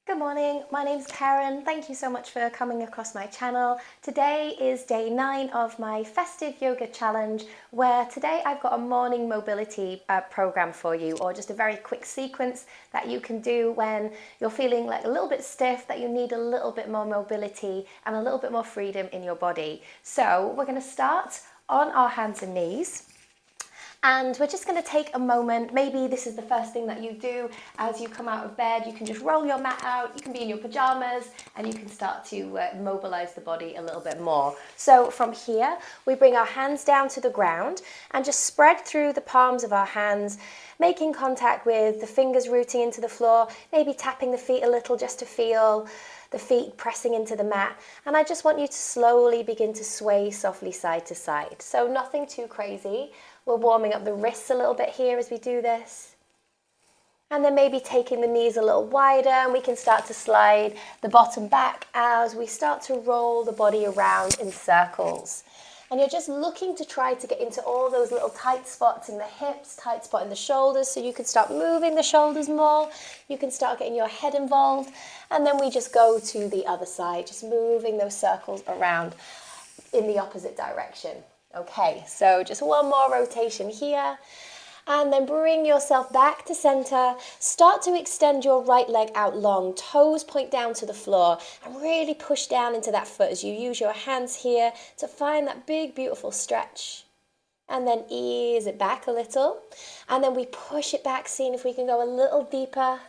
Good morning, my name's Karen. Thank you so much for coming across my channel. Today is day 9 of my festive yoga challenge, where today I've got a morning mobility program for you, or just a very quick sequence that you can do when you're feeling like a little bit stiff, that you need a little bit more mobility and a little bit more freedom in your body. So we're going to start on our hands and knees. And we're just going to take a moment. Maybe this is the first thing that you do as you come out of bed. You can just roll your mat out, you can be in your pajamas, and you can start to mobilize the body a little bit more. So from here, we bring our hands down to the ground and just spread through the palms of our hands, making contact with the fingers rooting into the floor, maybe tapping the feet a little just to feel the feet pressing into the mat. And I just want you to slowly begin to sway softly side to side. So nothing too crazy. We're warming up the wrists a little bit here as we do this. And then maybe taking the knees a little wider, and we can start to slide the bottom back as we start to roll the body around in circles. And you're just looking to try to get into all those little tight spots in the hips, tight spot in the shoulders, so you can start moving the shoulders more. You can start getting your head involved. And then we just go to the other side, just moving those circles around in the opposite direction. Okay, so just one more rotation here. And then bring yourself back to center. Start to extend your right leg out long. Toes point down to the floor. And really push down into that foot as you use your hands here to find that big, beautiful stretch. And then ease it back a little. And then we push it back, seeing if we can go a little deeper.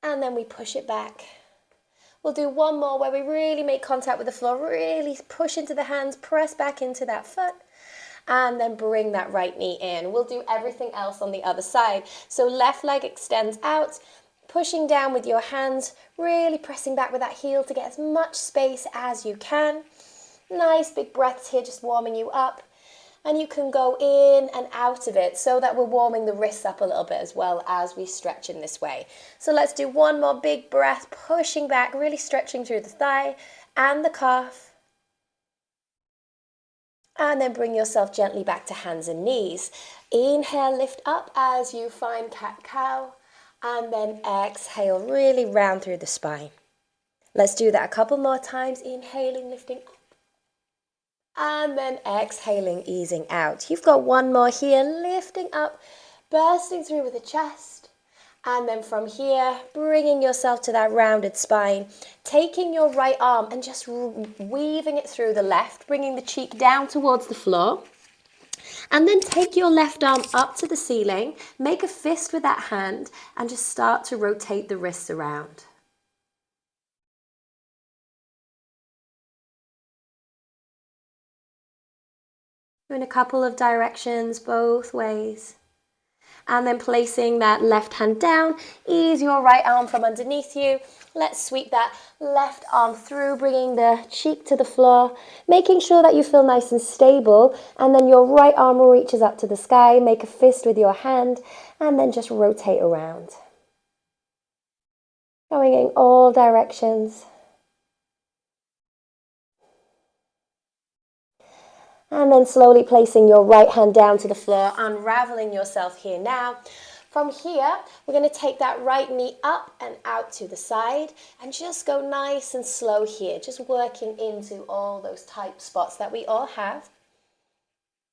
And then we push it back. We'll do one more where we really make contact with the floor. Really push into the hands, press back into that foot. And then bring that right knee in. We'll do everything else on the other side. So left leg extends out, pushing down with your hands, really pressing back with that heel to get as much space as you can. Nice big breaths here, just warming you up. And you can go in and out of it so that we're warming the wrists up a little bit as well as we stretch in this way. So let's do one more big breath, pushing back, really stretching through the thigh and the calf. And then bring yourself gently back to hands and knees. Inhale, lift up as you find cat-cow. And then exhale, really round through the spine. Let's do that a couple more times. Inhaling, lifting up. And then exhaling, easing out. You've got one more here, lifting up, bursting through with the chest. And then from here, bringing yourself to that rounded spine, taking your right arm and just weaving it through the left, bringing the cheek down towards the floor. And then take your left arm up to the ceiling, make a fist with that hand, and just start to rotate the wrists around. In a couple of directions, both ways. And then placing that left hand down, ease your right arm from underneath you. Let's sweep that left arm through, bringing the cheek to the floor, making sure that you feel nice and stable. And then your right arm reaches up to the sky, make a fist with your hand, and then just rotate around. Going in all directions. And then slowly placing your right hand down to the floor, unraveling yourself here now. From here, we're going to take that right knee up and out to the side and just go nice and slow here, just working into all those tight spots that we all have.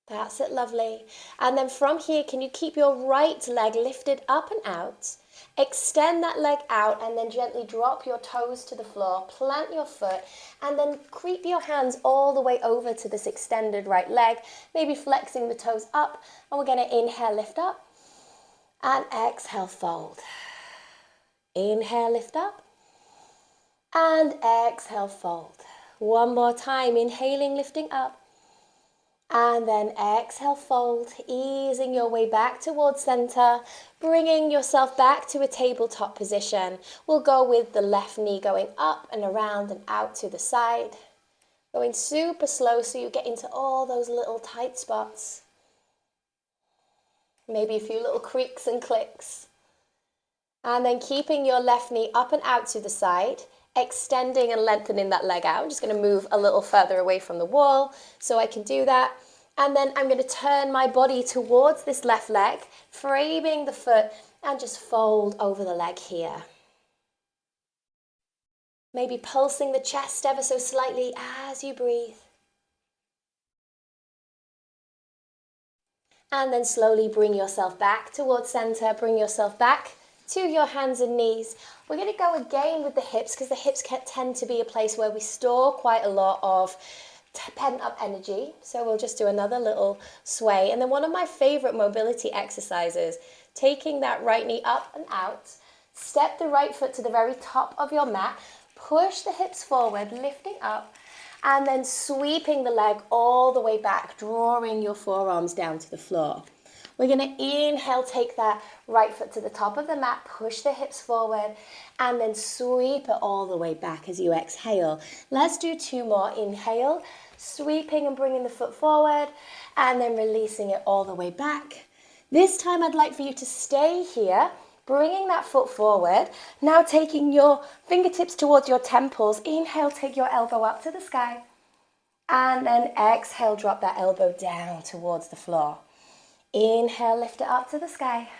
That's it, lovely. And then from here, can you keep your right leg lifted up and out? Extend that leg out and then gently drop your toes to the floor, plant your foot, and then creep your hands all the way over to this extended right leg, maybe flexing the toes up. And we're going to inhale, lift up, and exhale, fold. Inhale, lift up, and exhale, fold. One more time, inhaling, lifting up. And then exhale, fold, easing your way back towards center, bringing yourself back to a tabletop position. We'll go with the left knee going up and around and out to the side. Going super slow so you get into all those little tight spots. Maybe a few little creaks and clicks. And then keeping your left knee up and out to the side, extending and lengthening that leg out. I'm just going to move a little further away from the wall so I can do that. And then I'm going to turn my body towards this left leg, framing the foot, and just fold over the leg here. Maybe pulsing the chest ever so slightly as you breathe. And then slowly bring yourself back towards center. Bring yourself back to your hands and knees. We're going to go again with the hips because the hips can tend to be a place where we store quite a lot of pent up energy. So we'll just do another little sway. And then one of my favorite mobility exercises, taking that right knee up and out. Step the right foot to the very top of your mat. Push the hips forward, lifting up. And then sweeping the leg all the way back, drawing your forearms down to the floor. We're going to inhale, take that right foot to the top of the mat, push the hips forward, and then sweep it all the way back as you exhale. Let's do 2 more. Inhale, sweeping and bringing the foot forward, and then releasing it all the way back. This time I'd like for you to stay here, bringing that foot forward. Now taking your fingertips towards your temples. Inhale, take your elbow up to the sky. And then exhale, drop that elbow down towards the floor. Inhale, lift it up to the sky.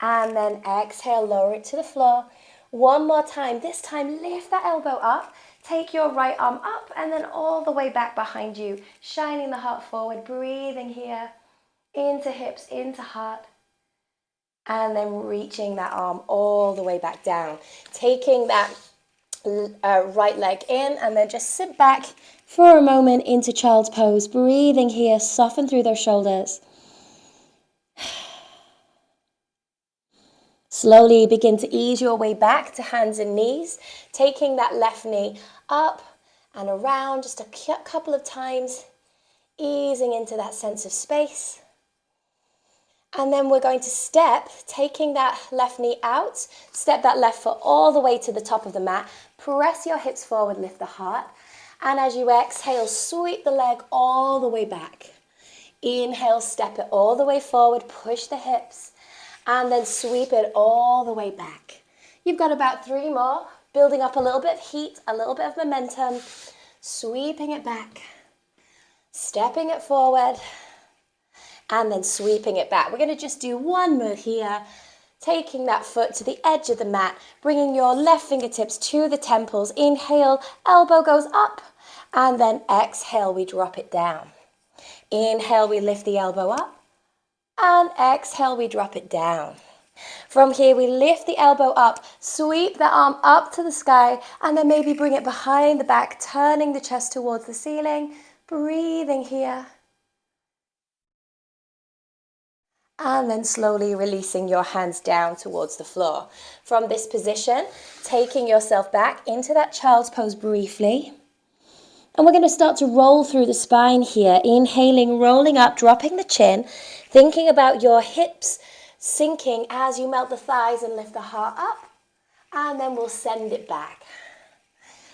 And then exhale, lower it to the floor. One more time. This time, lift that elbow up. Take your right arm up and then all the way back behind you. Shining the heart forward, breathing here. Into hips, into heart. And then reaching that arm all the way back down. Taking that right leg in and then just sit back for a moment into child's pose. Breathing here, soften through those shoulders. Slowly begin to ease your way back to hands and knees. Taking that left knee up and around just a couple of times. Easing into that sense of space. And then we're going to step, taking that left knee out, step that left foot all the way to the top of the mat, press your hips forward, lift the heart, and as you exhale, sweep the leg all the way back. Inhale, step it all the way forward, push the hips, and then sweep it all the way back. You've got about 3 more, building up a little bit of heat, a little bit of momentum, sweeping it back, stepping it forward, and then sweeping it back. We're going to just do 1 move here, taking that foot to the edge of the mat, bringing your left fingertips to the temples. Inhale, elbow goes up, and then exhale, we drop it down. Inhale, we lift the elbow up, and exhale, we drop it down. From here, we lift the elbow up, sweep the arm up to the sky, and then maybe bring it behind the back, turning the chest towards the ceiling, breathing here. And then slowly releasing your hands down towards the floor. From this position, taking yourself back into that child's pose briefly. And we're going to start to roll through the spine here. Inhaling, rolling up, dropping the chin. Thinking about your hips sinking as you melt the thighs and lift the heart up. And then we'll send it back.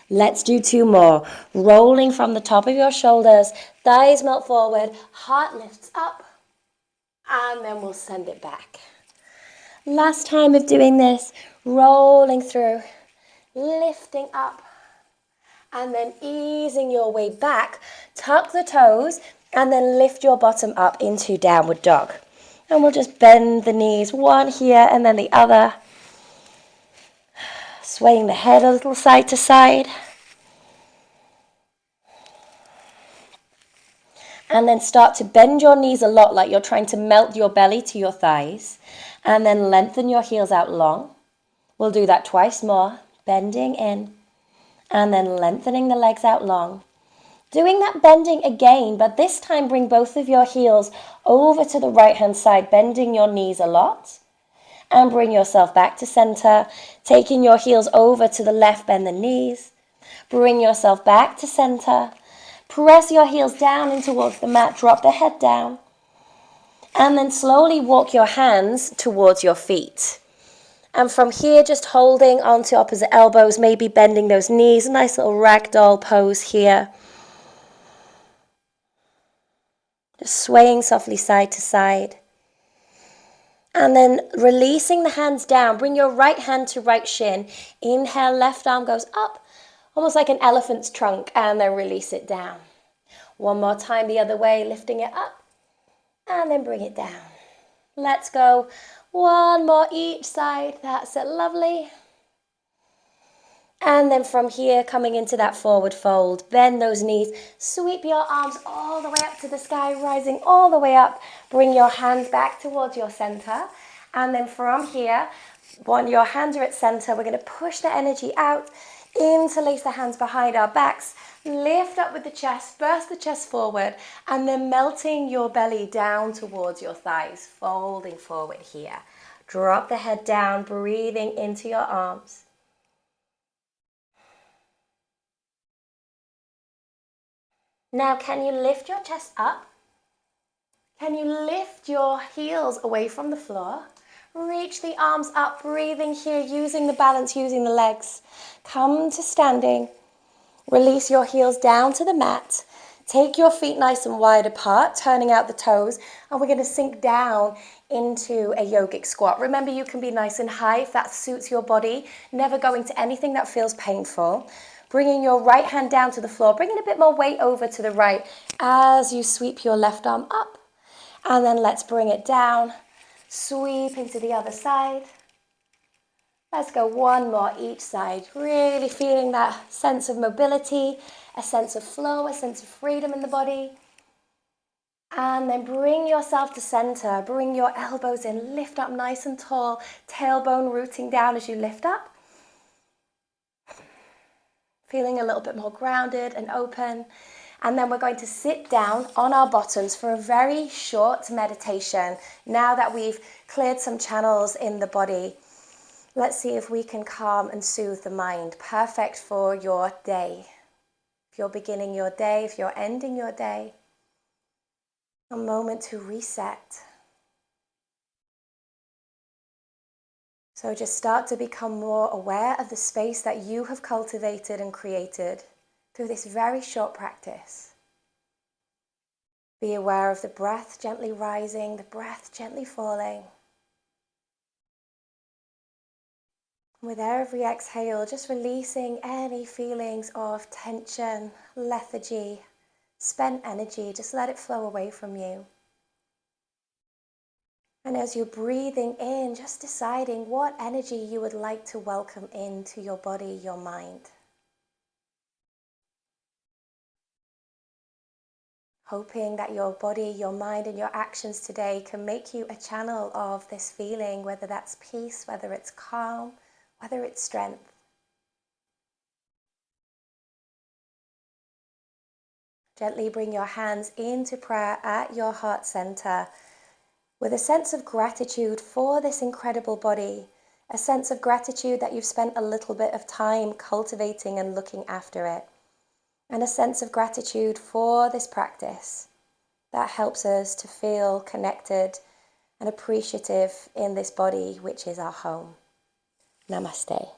Let's do 2 more. Rolling from the top of your shoulders. Thighs melt forward. Heart lifts up. And then we'll send it back. Last time of doing this, rolling through, lifting up, and then easing your way back. Tuck the toes, and then lift your bottom up into downward dog. And we'll just bend the knees, one here and then the other. Swaying the head a little side to side. And then start to bend your knees a lot like you're trying to melt your belly to your thighs. And then lengthen your heels out long. We'll do that twice more. Bending in. And then lengthening the legs out long. Doing that bending again, but this time bring both of your heels over to the right hand side, bending your knees a lot. And bring yourself back to center. Taking your heels over to the left, bend the knees. Bring yourself back to center. Press your heels down in towards the mat, drop the head down. And then slowly walk your hands towards your feet. And from here, just holding onto opposite elbows, maybe bending those knees. A nice little ragdoll pose here. Just swaying softly side to side. And then releasing the hands down. Bring your right hand to right shin. Inhale, left arm goes up. Almost like an elephant's trunk, and then release it down. 1 more time the other way, lifting it up, and then bring it down. Let's go. 1 more each side. That's it, lovely. And then from here, coming into that forward fold, bend those knees, sweep your arms all the way up to the sky, rising all the way up. Bring your hands back towards your center. And then from here, when your hands are at center, we're going to push the energy out, interlace the hands behind our backs, lift up with the chest, burst the chest forward, and then melting your belly down towards your thighs, folding forward here. Drop the head down, breathing into your arms. Now, can you lift your chest up? Can you lift your heels away from the floor? Reach the arms up, breathing here, using the balance, using the legs. Come to standing. Release your heels down to the mat. Take your feet nice and wide apart, turning out the toes, and we're going to sink down into a yogic squat. Remember, you can be nice and high if that suits your body, never going to anything that feels painful. Bringing your right hand down to the floor, bringing a bit more weight over to the right as you sweep your left arm up. And then let's bring it down, sweeping to the other side. Let's go one more each side, really feeling that sense of mobility, a sense of flow, a sense of freedom in the body. And then bring yourself to center, bring your elbows in, lift up nice and tall, tailbone rooting down as you lift up. Feeling a little bit more grounded and open. And then we're going to sit down on our bottoms for a very short meditation. Now that we've cleared some channels in the body, let's see if we can calm and soothe the mind. Perfect for your day. If you're beginning your day, if you're ending your day, a moment to reset. So just start to become more aware of the space that you have cultivated and created through this very short practice. Be aware of the breath gently rising, the breath gently falling. With every exhale, just releasing any feelings of tension, lethargy, spent energy. Just let it flow away from you. And as you're breathing in, just deciding what energy you would like to welcome into your body, your mind. Hoping that your body, your mind, and your actions today can make you a channel of this feeling, whether that's peace, whether it's calm, whether it's strength. Gently bring your hands into prayer at your heart center with a sense of gratitude for this incredible body, a sense of gratitude that you've spent a little bit of time cultivating and looking after it, and a sense of gratitude for this practice that helps us to feel connected and appreciative in this body, which is our home. Namaste.